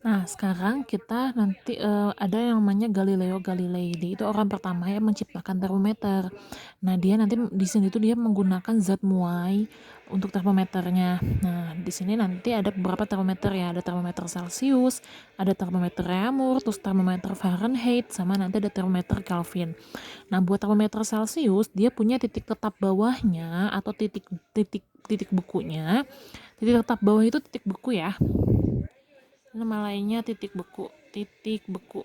Nah, sekarang kita nanti, ada yang namanya Galileo Galilei. Dia itu orang pertama yang menciptakan termometer. Nah, dia nanti di sini tuh dia menggunakan zat muai untuk termometernya. Nah, di sini nanti ada beberapa termometer ya, ada termometer Celsius, ada termometer Reaumur, terus termometer Fahrenheit, sama nanti ada termometer Kelvin. Nah, buat termometer Celsius, dia punya titik tetap bawahnya atau titik titik titik bekunya. Titik tetap bawah itu titik beku ya. Nama lainnya titik beku, titik beku.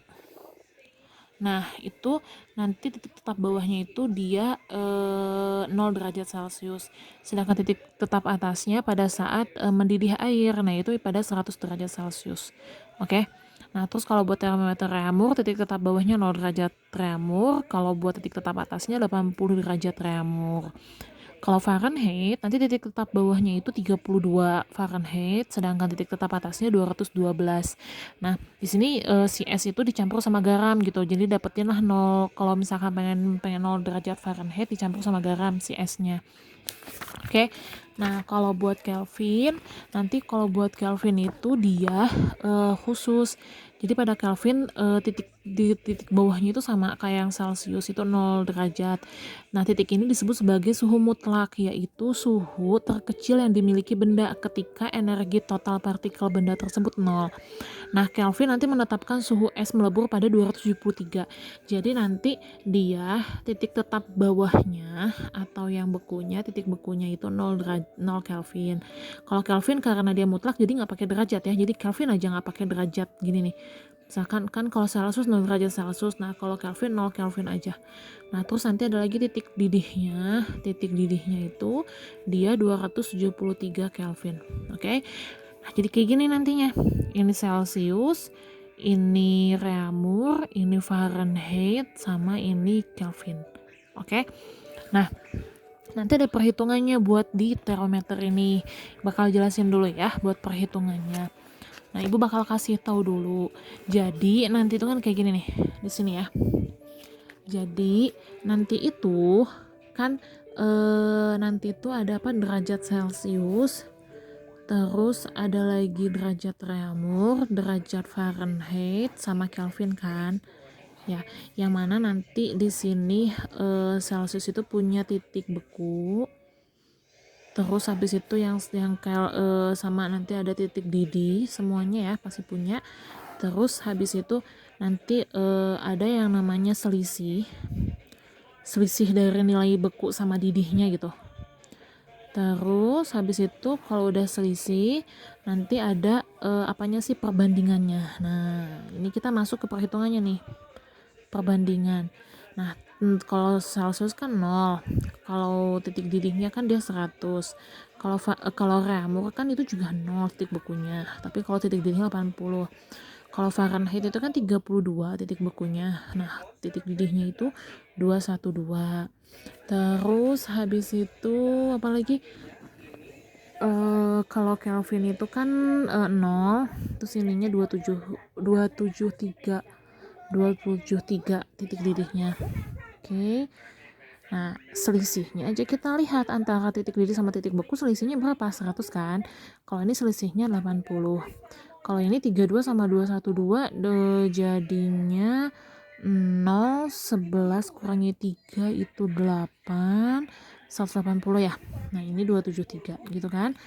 Nah, itu nanti titik tetap bawahnya itu dia 0 derajat Celcius. Sedangkan titik tetap atasnya pada saat mendidih air, nah itu pada 100 derajat Celcius. Oke. Nah, terus kalau buat termometer Reaumur, titik tetap bawahnya 0 derajat Reaumur, kalau buat titik tetap atasnya 80 derajat Reaumur. Kalau Fahrenheit, nanti titik tetap bawahnya itu 32 Fahrenheit, sedangkan titik tetap atasnya 212. Nah, di sini si es itu dicampur sama garam gitu. Jadi dapetinlah 0, kalau misalkan pengen pengen 0 derajat Fahrenheit dicampur sama garam si esnya. Oke. Nah, kalau buat Kelvin, nanti kalau buat Kelvin itu dia khusus. Jadi pada Kelvin di titik bawahnya itu sama kayak yang Celsius itu 0 derajat. Nah, titik ini disebut sebagai suhu mutlak, yaitu suhu terkecil yang dimiliki benda ketika energi total partikel benda tersebut 0. Nah, Kelvin nanti menetapkan suhu es melebur pada 273. Jadi nanti dia titik tetap bawahnya atau yang bekunya, titik bekunya itu 0 Kelvin. Kalau Kelvin karena dia mutlak jadi nggak pakai derajat ya. Jadi Kelvin aja nggak pakai derajat gini nih. Misalkan kan kalau Celsius 0 derajat Celsius, nah kalau Kelvin 0 Kelvin aja. Nah, terus nanti ada lagi titik didihnya. Titik didihnya itu dia 273 Kelvin. Oke. Nah, jadi kayak gini nantinya. Ini Celsius, ini Reaumur, ini Fahrenheit, sama ini Kelvin. Oke. Nah, nanti ada perhitungannya buat di termometer ini. Bakal jelasin dulu ya buat perhitungannya. Nah, Ibu bakal kasih tahu dulu. Jadi, nanti itu kan kayak gini nih. Di sini ya. Jadi, nanti itu kan nanti itu ada apa derajat Celcius, terus ada lagi derajat Reaumur, derajat Fahrenheit, sama Kelvin kan. Ya, yang mana nanti di sini Celsius itu punya titik beku. Terus habis itu yang sama nanti ada titik didih, semuanya ya pasti punya. Terus habis itu nanti ada yang namanya selisih dari nilai beku sama didihnya gitu. Terus habis itu kalau udah selisih nanti ada apanya sih perbandingannya. Nah, ini kita masuk ke perhitungannya nih. Perbandingan. Nah, kalau Celsius kan 0. Kalau titik didihnya kan dia 100. Kalau Reaumur kan itu juga 0 titik bekunya. Tapi kalau titik didihnya 80. Kalau Fahrenheit itu kan 32 titik bekunya. Nah, titik didihnya itu 212. Terus habis itu apalagi kalau Kelvin itu kan 0, terus ininya 273 titik didihnya. Oke. Nah, selisihnya aja kita lihat antara titik didih sama titik beku, selisihnya berapa? 100 kan? Kalau ini selisihnya 80. Kalau ini 32 sama 212 jadinya 0, 11 kurangi 3 itu 8, 180 ya. Nah, ini 273 gitu kan.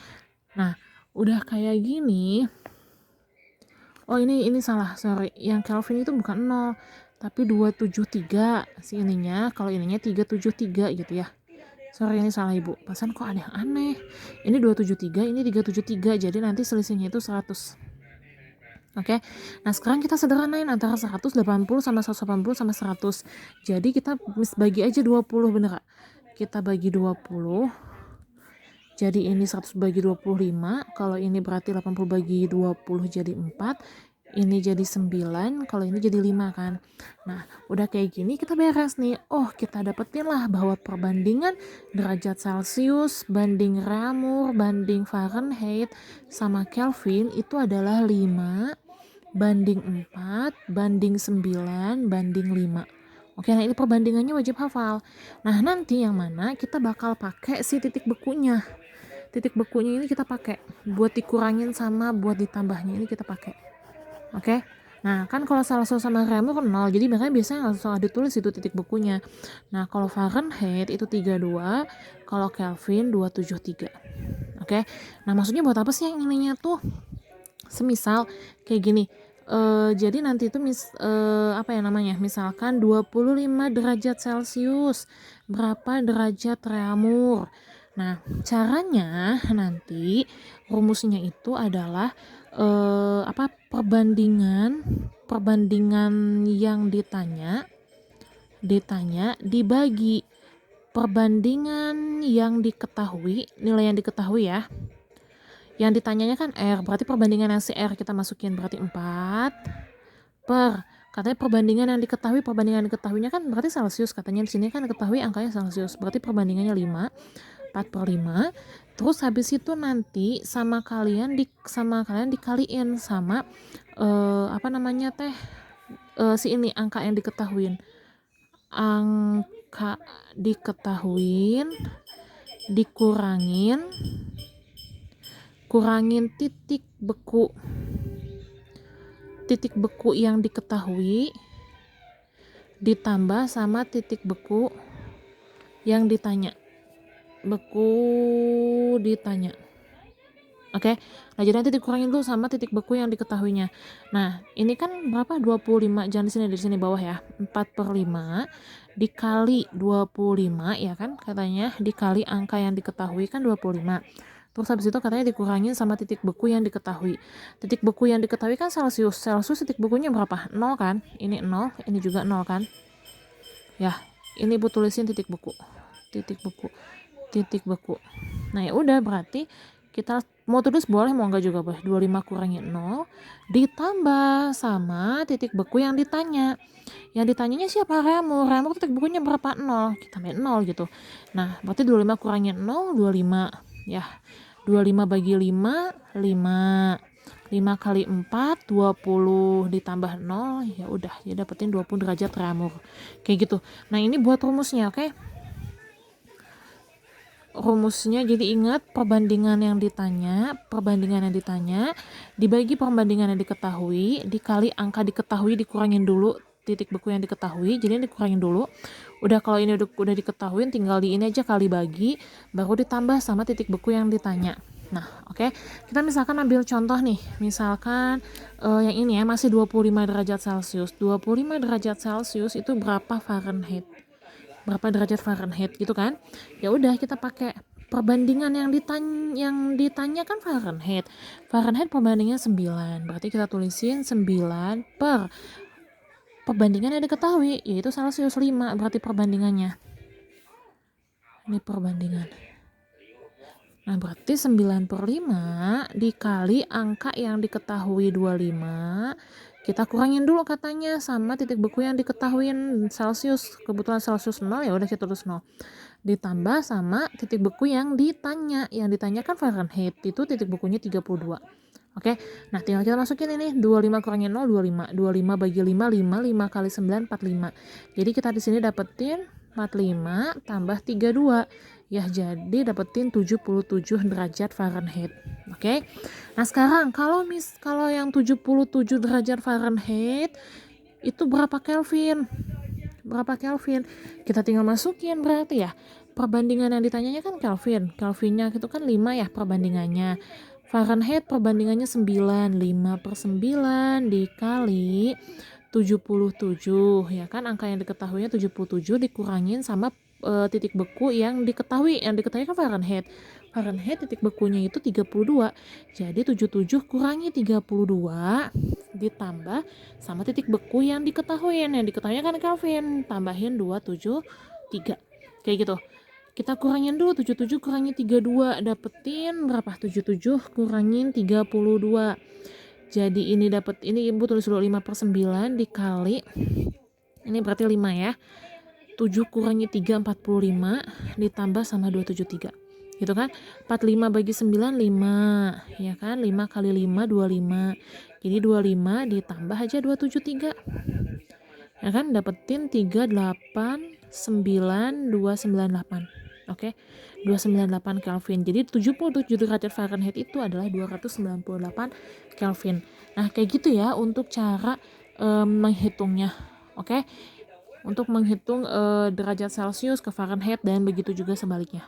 Nah, udah kayak gini. Oh, ini salah, sorry. Yang Kelvin itu bukan 0, tapi 273 si ininya. Kalau ininya 373 gitu ya. Sorry, ini salah Ibu. Pasan kok ada yang aneh. Ini 273, ini 373. Jadi nanti selisihnya itu 100. Oke. Nah, sekarang kita sederhanain antara 180 sama 180 sama 100. Jadi kita bagi aja 20, bener gak? Kita bagi 20. Jadi ini 100 bagi 25. Kalau ini berarti 80 bagi 20 jadi 4. Ini jadi 9. Kalau ini jadi 5 kan. Nah, udah kayak gini kita beres nih. Oh, kita dapetin lah bahwa perbandingan derajat Celcius banding Reaumur banding Fahrenheit sama Kelvin itu adalah 5 banding 4 banding 9 banding 5. Oke, nah ini perbandingannya wajib hafal. Nah, nanti yang mana kita bakal pakai si titik bekunya. Titik bekunya ini kita pakai buat dikurangin sama buat ditambahnya, ini kita pakai. Oke. Nah, kan kalau Celsius sama Reaumur 0, jadi makanya biasanya langsung ditulis itu titik bekunya. Nah, kalau Fahrenheit itu 32, kalau Kelvin 273. Oke. Nah, maksudnya buat apa sih yang ininya tuh? Semisal kayak gini. Jadi nanti itu apa ya namanya? Misalkan 25 derajat Celcius. Berapa derajat Reaumur? Nah, caranya nanti rumusnya itu adalah perbandingan yang ditanya dibagi perbandingan yang diketahui, nilai yang diketahui ya. Yang ditanyanya kan R, berarti perbandingan yang si R kita masukin berarti 4 per, katanya perbandingan yang diketahuinya kan berarti Celsius, katanya di sini kan diketahui angkanya Celsius, berarti perbandingannya 5, 4 per 5. Terus habis itu nanti sama kalian dikaliin sama apa namanya teh, si ini angka yang diketahuin dikurangin titik beku yang diketahui ditambah sama titik beku yang ditanya. Oke. Nah, jadi nanti dikurangin dulu sama titik beku yang diketahuinya. Nah, ini kan berapa? 25, jangan di sini bawah ya. 4 per 5 dikali 25 ya kan, katanya dikali angka yang diketahui kan 25. Terus habis itu katanya dikurangin sama titik beku yang diketahui. Titik beku yang diketahui kan Celsius. Titik bekunya berapa? 0 kan? Ini 0, ini juga 0 kan? Ya, ini Ibu tulisin titik beku. Nah, ya udah berarti kita mau tulis boleh, mau enggak juga boleh. 25 kurangi 0 ditambah sama titik beku yang ditanya. Yang ditanyanya siapa? Reaumur titik bekunya berapa? 0. Kita tambahin 0 gitu. Nah, berarti 25 kurangi 0, 25. Ya, 25 bagi 5, 5. 5 kali 4, 20 ditambah 0, ya udah, ya dapetin 20 derajat Reaumur. Kayak gitu. Nah, ini buat rumusnya, oke? Rumusnya jadi ingat perbandingan yang ditanya dibagi perbandingan yang diketahui dikali angka diketahui dikurangin dulu titik beku yang diketahui, jadi dikurangin dulu. Udah, kalau ini udah diketahuin tinggal di ini aja kali bagi, baru ditambah sama titik beku yang ditanya. Nah, oke. Kita misalkan ambil contoh nih, misalkan yang ini ya, masih 25 derajat Celcius. 25 derajat Celcius itu berapa Fahrenheit? Berapa derajat Fahrenheit gitu kan? Ya udah, kita pakai perbandingan yang ditanya kan Fahrenheit. Fahrenheit perbandingannya 9. Berarti kita tulisin 9 per perbandingan yang diketahui yaitu Celsius 5, berarti perbandingannya. Ini perbandingan. Nah, berarti 9 per 5 dikali angka yang diketahui 25, kita kurangin dulu katanya sama titik beku yang diketahuin Celsius. Kebetulan Celsius 0, ya udah kita tulis 0. Ditambah sama titik beku yang ditanya. Yang ditanya kan Fahrenheit, itu titik bekunya 32. Oke, nah tinggal kita masukin ini 25 kurangin 0, 25. 25 bagi 5, 5. 5 kali 9, 45. Jadi kita di sini dapetin 45 tambah 32. Ya, jadi dapetin 77 derajat Fahrenheit. Oke. Nah, sekarang kalau yang 77 derajat Fahrenheit itu berapa Kelvin? Kita tinggal masukin berarti ya. Perbandingan yang ditanyanya kan Kelvin. Kelvinnya itu kan 5 ya perbandingannya. Fahrenheit perbandingannya 9. 5 per 9 dikali 77 ya kan, angka yang diketahuinya 77 dikurangin sama titik beku yang diketahui kan Fahrenheit titik bekunya itu 32, jadi 77 kurangi 32 ditambah sama titik beku yang diketahui kan Kelvin, tambahin 273 kayak gitu. Kita kurangin dulu 77 kurangi 32, dapetin berapa? 77 kurangin 32. Jadi ini dapat, ini Ibu tulis dulu 5 per 9 dikali, ini berarti 5 ya. 7 kurangi 3, 45 ditambah sama 273. Gitu kan? 45 bagi 9, 5. Ya kan? 5 kali 5, 25. Jadi 25 ditambah aja 273. Ya kan? Dapetin 389, 298. Oke, 298 Kelvin. Jadi 77 derajat Fahrenheit itu adalah 298 Kelvin. Nah, kayak gitu ya untuk cara menghitungnya. Oke, untuk menghitung derajat Celcius ke Fahrenheit dan begitu juga sebaliknya.